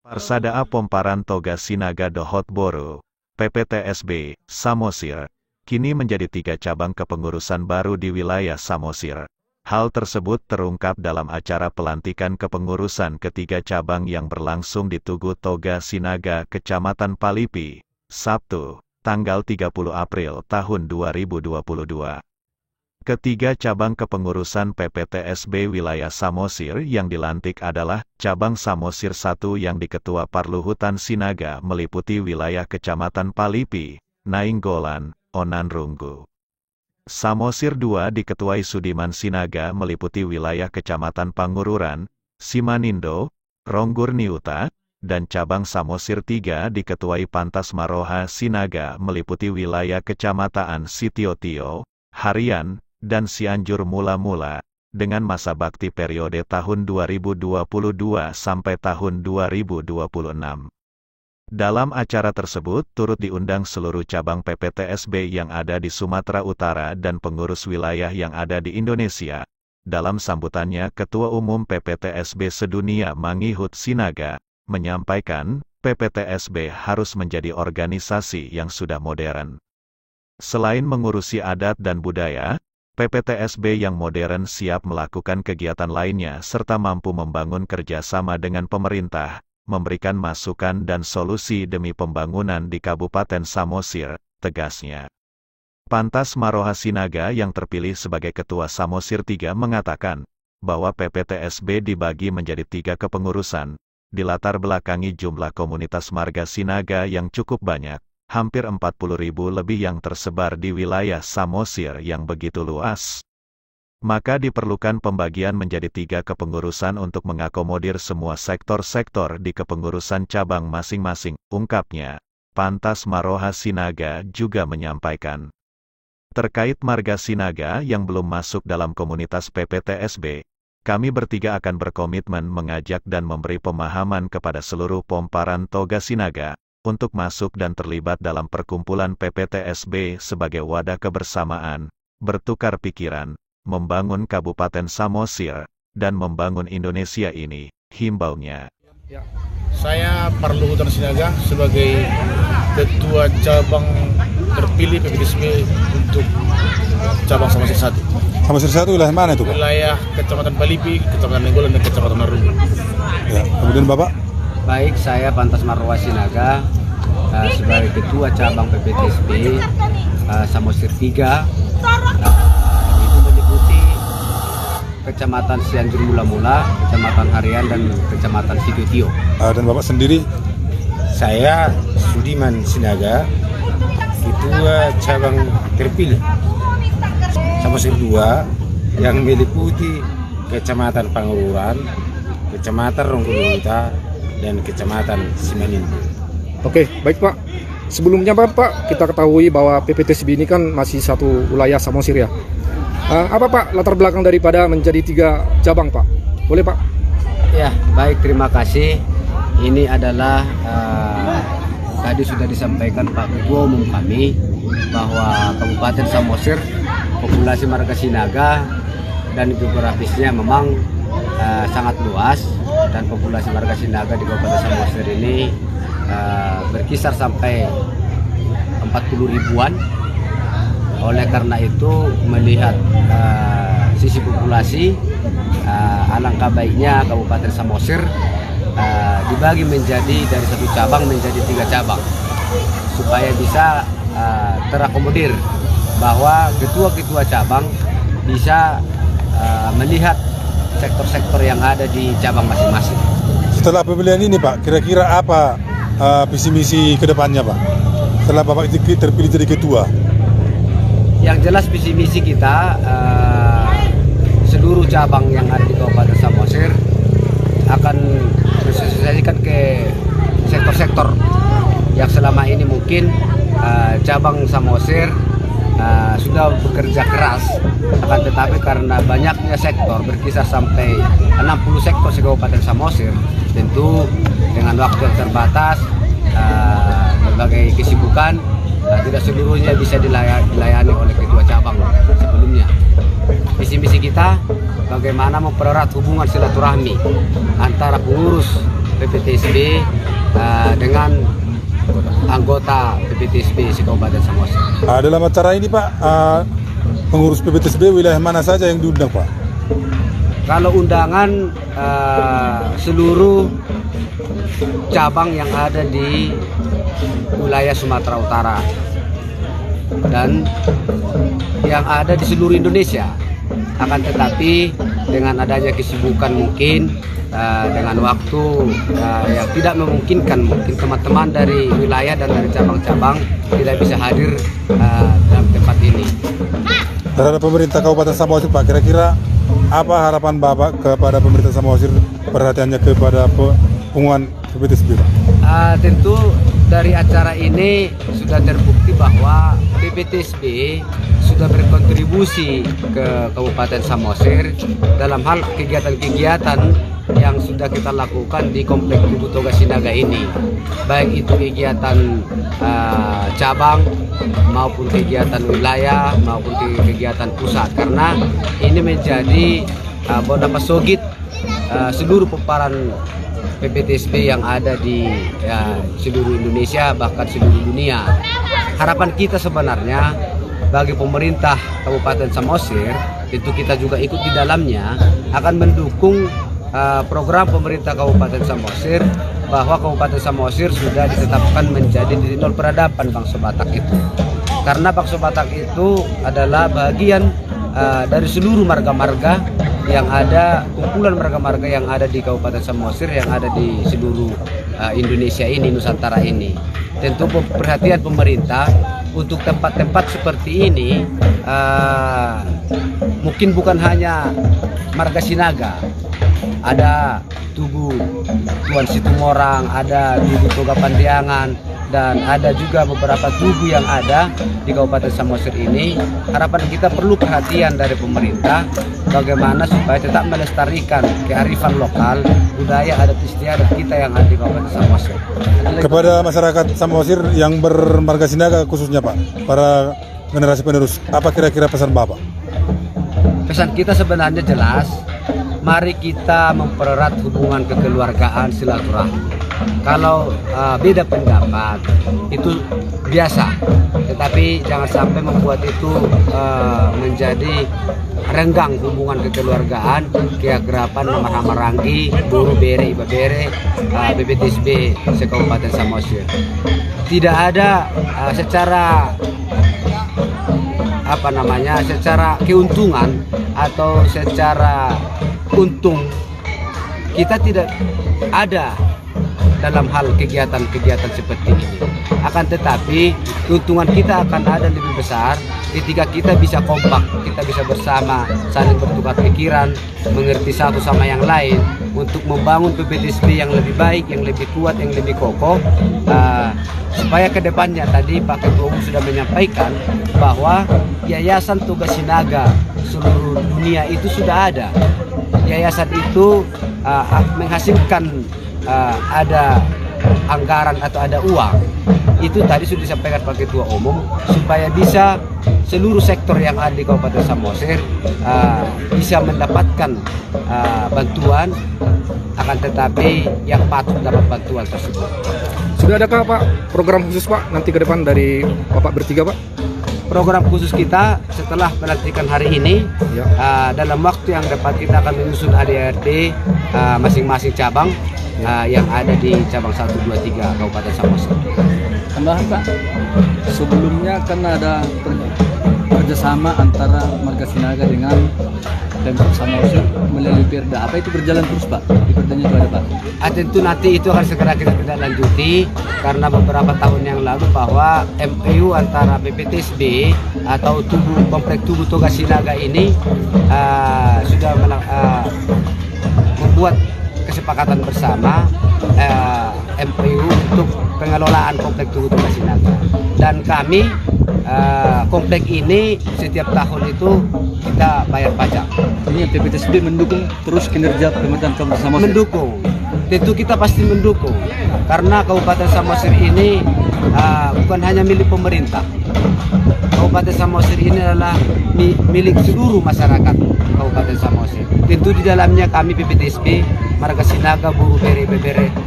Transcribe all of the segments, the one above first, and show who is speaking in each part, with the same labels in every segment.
Speaker 1: Parsada Pomparan Toga Sinaga Dohot Boru, PPTSB, Samosir, kini menjadi 3 cabang kepengurusan baru di wilayah Samosir. Hal tersebut terungkap dalam acara pelantikan kepengurusan ketiga cabang yang berlangsung di Tugu Toga Sinaga, Kecamatan Palipi, Sabtu, tanggal 30 April tahun 2022. Ketiga cabang kepengurusan PPTSB wilayah Samosir yang dilantik adalah Cabang Samosir 1 yang diketua Parluhutan Sinaga meliputi wilayah Kecamatan Palipi, Nainggolan, Onanrunggu. Samosir 2 diketuai Sudiman Sinaga meliputi wilayah Kecamatan Pangururan, Simanindo, Ronggur Niuta, dan Cabang Samosir 3 diketuai Pantas Maroha Sinaga meliputi wilayah Kecamatan Sitiotio, Harian, dan Cianjur Mula-Mula, dengan masa bakti periode tahun 2022 sampai tahun 2026. Dalam acara tersebut turut diundang seluruh cabang PPTSB yang ada di Sumatera Utara dan pengurus wilayah yang ada di Indonesia. Dalam sambutannya, Ketua Umum PPTSB Sedunia Mangihut Sinaga menyampaikan, PPTSB harus menjadi organisasi yang sudah modern. Selain mengurusi adat dan budaya, PPTSB yang modern siap melakukan kegiatan lainnya serta mampu membangun kerjasama dengan pemerintah, memberikan masukan dan solusi demi pembangunan di Kabupaten Samosir, tegasnya. Pantas Maroha Sinaga yang terpilih sebagai Ketua Samosir 3 mengatakan, bahwa PPTSB dibagi menjadi 3 kepengurusan, dilatar belakangi jumlah komunitas marga Sinaga yang cukup banyak. Hampir 40.000 lebih yang tersebar di wilayah Samosir yang begitu luas. Maka diperlukan pembagian menjadi 3 kepengurusan untuk mengakomodir semua sektor-sektor di kepengurusan cabang masing-masing, ungkapnya. Pantas Maroha Sinaga juga menyampaikan. Terkait marga Sinaga yang belum masuk dalam komunitas PPTSB, kami bertiga akan berkomitmen mengajak dan memberi pemahaman kepada seluruh Pomparan Toga Sinaga, untuk masuk dan terlibat dalam perkumpulan PPTSB sebagai wadah kebersamaan, bertukar pikiran, membangun Kabupaten Samosir, dan membangun Indonesia ini, himbaunya.
Speaker 2: Ya, saya Parluhutan Sinaga sebagai Ketua Cabang terpilih PPTSB untuk Cabang Samosir 1.
Speaker 3: Samosir 1 wilayah mana itu, Pak?
Speaker 2: Wilayah Kecamatan Palipi, Kecamatan Nainggolan, dan Kecamatan Onanrunggu. Ya,
Speaker 3: kemudian Bapak?
Speaker 4: Baik, saya Pantas Maroha Sinaga sebagai Ketua Cabang PPTSB Samosir 3. Itu meliputi Kecamatan Cianjur Mula-Mula, Kecamatan Harian, dan Kecamatan Sitiotio.
Speaker 3: Dan Bapak sendiri?
Speaker 5: Saya Sudiman Sinaga, Ketua Cabang terpilih Samosir 2 yang meliputi Kecamatan Pangururan, Kecamatan Ronggur Niuta, dan Kecamatan Simanindo.
Speaker 6: Oke, baik Pak. Sebelumnya Pak, kita ketahui bahwa PPTSB ini kan masih satu wilayah Samosir ya. Apa Pak latar belakang daripada menjadi 3 cabang Pak? Boleh Pak?
Speaker 4: Ya, baik, terima kasih. Ini adalah tadi sudah disampaikan Pak Ketua Umum kami bahwa Kabupaten Samosir populasi marga Sinaga dan geografisnya memang sangat luas, dan populasi marga Sinaga di Kabupaten Samosir ini berkisar sampai 40 ribuan. Oleh karena itu, melihat sisi populasi, alangkah baiknya Kabupaten Samosir dibagi menjadi dari 1 cabang menjadi 3 cabang, supaya bisa terakomodir bahwa ketua-ketua cabang bisa melihat sektor-sektor yang ada di cabang masing-masing.
Speaker 3: Setelah pemilihan ini Pak, kira-kira apa visi misi ke depannya Pak? Setelah Bapak terpilih jadi ketua.
Speaker 4: Yang jelas visi misi kita, seluruh cabang yang ada di Kabupaten Samosir akan mensosialisasikan ke sektor-sektor yang selama ini mungkin cabang Samosir sudah bekerja keras, akan tetapi karena banyaknya sektor berkisar sampai 60 sektor di Kabupaten Samosir, tentu dengan waktu yang terbatas, berbagai kesibukan, tidak seluruhnya bisa dilayani oleh ketua cabang sebelumnya. Visi misi kita bagaimana mempererat hubungan silaturahmi antara pengurus PPTSB dengan anggota PPTSB se-Kabupaten Samosir.
Speaker 3: Dalam acara ini Pak, pengurus PPTSB wilayah mana saja yang diundang Pak?
Speaker 4: Kalau undangan seluruh cabang yang ada di wilayah Sumatera Utara dan yang ada di seluruh Indonesia. Akan tetapi dengan adanya kesibukan mungkin dengan waktu yang tidak memungkinkan, mungkin teman-teman dari wilayah dan dari cabang-cabang tidak bisa hadir dalam tempat ini.
Speaker 3: Terhadap pemerintah Kabupaten Samosir Pak, kira-kira apa harapan Bapak kepada pemerintah Samosir, perhatiannya kepada pengumuman PPTSB Pak?
Speaker 4: Tentu dari acara ini sudah terbukti bahwa PPTSB sudah berkontribusi ke Kabupaten Samosir dalam hal kegiatan-kegiatan yang sudah kita lakukan di Komplek Tugu Toga Sinaga ini, baik itu kegiatan cabang maupun kegiatan wilayah maupun kegiatan pusat, karena ini menjadi boda pasogit seluruh peparan PPTSB yang ada di seluruh Indonesia bahkan seluruh dunia. Harapan kita sebenarnya bagi pemerintah Kabupaten Samosir, tentu kita juga ikut di dalamnya, akan mendukung program pemerintah Kabupaten Samosir bahwa Kabupaten Samosir sudah ditetapkan menjadi titik nol peradaban bangsa Batak itu. Karena bangsa Batak itu adalah bagian dari seluruh marga-marga yang ada, kumpulan marga-marga yang ada di Kabupaten Samosir, yang ada di seluruh Indonesia ini, Nusantara ini. Tentu perhatian pemerintah untuk tempat-tempat seperti ini, mungkin bukan hanya marga Sinaga, ada Tugu Tuan Situmorang, ada Tugu Toga Pandiangan, dan ada juga beberapa tugu yang ada di Kabupaten Samosir ini. Harapan kita perlu perhatian dari pemerintah bagaimana supaya tetap melestarikan kearifan lokal, budaya adat istiadat kita yang ada di Kabupaten Samosir.
Speaker 3: Kepada masyarakat Samosir yang bermarga Sinaga khususnya Pak, para generasi penerus, apa kira-kira pesan Bapak?
Speaker 4: Pesan kita sebenarnya jelas, mari kita mempererat hubungan kekeluargaan, silaturahmi. Kalau beda pendapat itu biasa, tetapi jangan sampai membuat itu menjadi renggang hubungan kekeluargaan, keakraban, nama-nama ranggi, buru bere, iba bere, PPTSB se-Kabupaten Samosir. Tidak ada secara secara keuntungan atau secara untung, kita tidak ada dalam hal kegiatan-kegiatan seperti ini. Akan tetapi keuntungan kita akan ada lebih besar ketika kita bisa kompak, kita bisa bersama, saling bertukar pikiran, mengerti satu sama yang lain untuk membangun PPTSB yang lebih baik, yang lebih kuat, yang lebih kokoh, supaya kedepannya tadi Pak Ketua Umum sudah menyampaikan bahwa Yayasan Toga Sinaga seluruh dunia itu sudah ada. Yayasan itu menghasilkan ada anggaran atau ada uang. Itu tadi sudah disampaikan Pak Ketua Umum supaya bisa seluruh sektor yang ada di Kabupaten Samosir bisa mendapatkan bantuan, akan tetapi yang patut dapat bantuan tersebut.
Speaker 6: Sudah adakah Pak program khusus Pak nanti ke depan dari Bapak bertiga Pak?
Speaker 4: Program khusus kita setelah pelantikan hari ini, dalam waktu yang dapat kita akan menyusun ADRT masing-masing cabang yang ada di cabang 1, 2, 3 Kabupaten Samosir.
Speaker 7: Tambahan Pak, sebelumnya kan ada kerjasama antara marga Sinaga dengan Pemkot Samosir melalui Perda. Apa itu berjalan terus Pak? Di Perdanya itu ada Pak?
Speaker 4: Tentu nanti itu akan segera kita tidak lanjuti, karena beberapa tahun yang lalu bahwa MOU antara PPTSB atau Komplek Tugu Toga Sinaga ini sudah membuat kesepakatan bersama MOU untuk pengelolaan Komplek Tugu Toga Sinaga, dan kami komplek ini setiap tahun itu kita bayar pajak.
Speaker 7: Ini PPTSB mendukung terus kinerja pemerintahan Kabupaten Samosir?
Speaker 4: Mendukung, tentu kita pasti mendukung karena Kabupaten Samosir ini bukan hanya milik pemerintah. Kabupaten Samosir ini adalah milik seluruh masyarakat Kabupaten Samosir. Tentu di dalamnya kami PPTSB, Marga Sinaga, Buruh Bere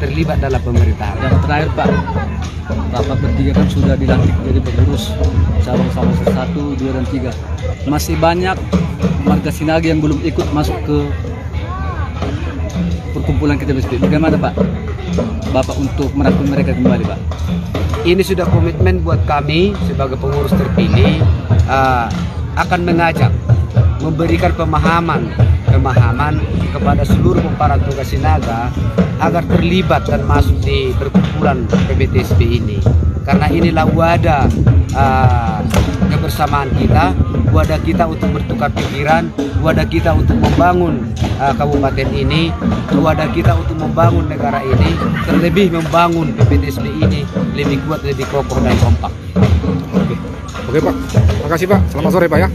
Speaker 4: terlibat dalam pemerintahan.
Speaker 7: Yang terakhir Pak, Bapak bertiga kan sudah dilantik jadi pengurus cabang Samosir 1, 2, dan 3. Masih banyak Marga Sinaga yang belum ikut masuk ke perkumpulan kita PPTSB. Bagaimana Pak Bapak untuk merangkul mereka kembali Pak?
Speaker 4: Ini sudah komitmen buat kami sebagai pengurus terpilih, akan mengajak, memberikan pemahaman kepada seluruh para tugas Sinaga agar terlibat dan masuk di perkumpulan PPTSB ini. Karena inilah wadah kebersamaan kita, wadah kita untuk bertukar pikiran, wadah kita untuk membangun kabupaten ini, wadah kita untuk membangun negara ini, terlebih membangun PPTSB ini lebih kuat, lebih kokoh dan kompak.
Speaker 6: Oke Pak, makasih Pak. Selamat sore Pak ya.